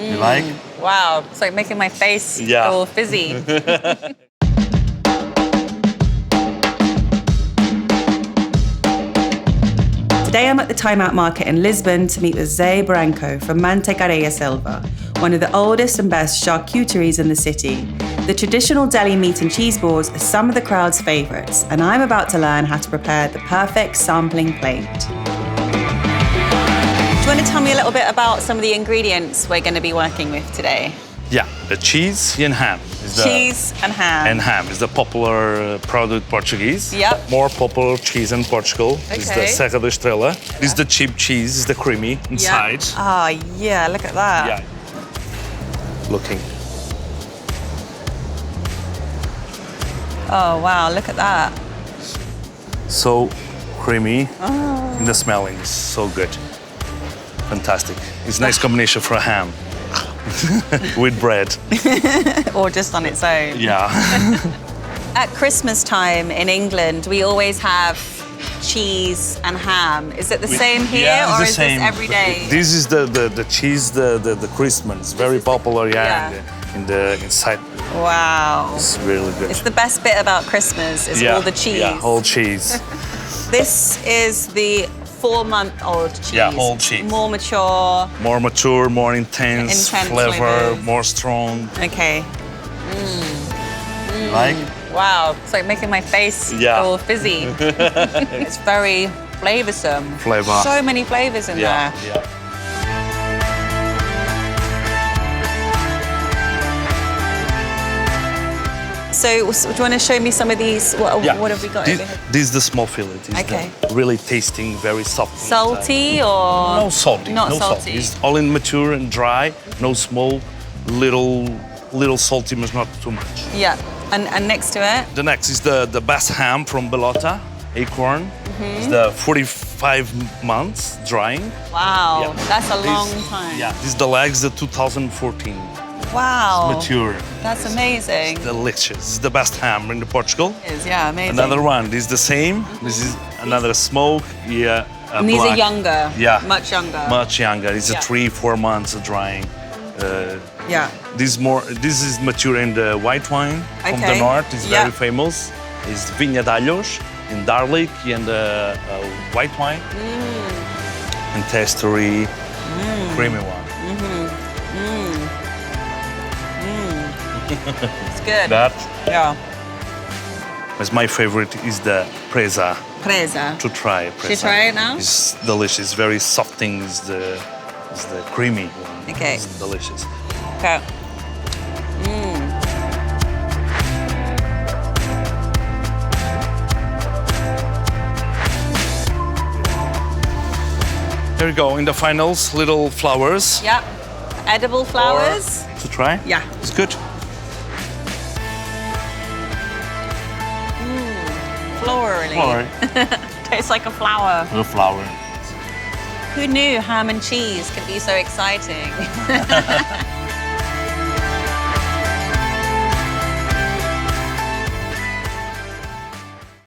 You like? Wow, it's like making my face all fizzy. Today I'm at the Time Out Market in Lisbon to meet with Zé Branco from Manteigaria Silva, one of the oldest and best charcuteries in the city. The traditional deli meat and cheese balls are some of the crowd's favourites, and I'm about to learn how to prepare the perfect sampling plate. Do you want to tell me a little bit about some of the ingredients we're going to be working with today? Yeah, the cheese and ham. Cheese and ham. And ham is the popular product Portuguese. Yep. More popular cheese in Portugal is the Serra da Estrela. This is the cheap cheese, is the creamy inside. Ah, yeah, look at that. Yeah. Looking. Oh, wow, look at that. So creamy. And the smelling is so good. Fantastic. It's a nice combination for a ham. With bread. Or just on its own. Yeah. At Christmas time in England, we always have cheese and ham. Is it the same here, or is this every day? This is the cheese, the Christmas, very popular, in the inside. Wow. It's really good. It's the best bit about Christmas, is all the cheese. Yeah, whole cheese. This is the 4-month-old cheese. Yeah, whole cheese. More mature. More mature, more intense flavor, flavors. more strong. Okay. Like? Wow, it's like making my face all fizzy. It's very flavoursome. Flavor. So many flavours in there. Yeah. So, do you want to show me some of these? What have we got over here? This is the small fillet. It's really tasting, very soft. Salty or? No salty. Not no salty. It's all in mature and dry. No smoke. Little salty, but not too much. Yeah. And next to it? The next is the best ham from Belota, Acorn. It's the 45 months drying. Wow, Yeah. that's a long time. Yeah, this is the legs, the 2014. Wow. It's mature. That's amazing. Delicious. It's the best ham in Portugal. It is, yeah, amazing. Another one. This is the same. This is another smoke. Yeah. And these are younger. Yeah. Much younger. Much younger. It's a 3-4 months of drying. Yeah. This is mature in the white wine from the north. It's very famous. It's vinha de alhos and garlic and white wine. And tastery, creamy one. It's good. That. Yeah. But my favorite is the presa. Presa. To try. Presa. Should we try it now? It's delicious. Very softing. It's the creamy one. Okay. It's delicious. Okay. Here we go. In the finals, little flowers. Yeah. Edible flowers. To try? Yeah. It's good. Florally. Flowery. Tastes like a flower. The flower. Who knew ham and cheese could be so exciting?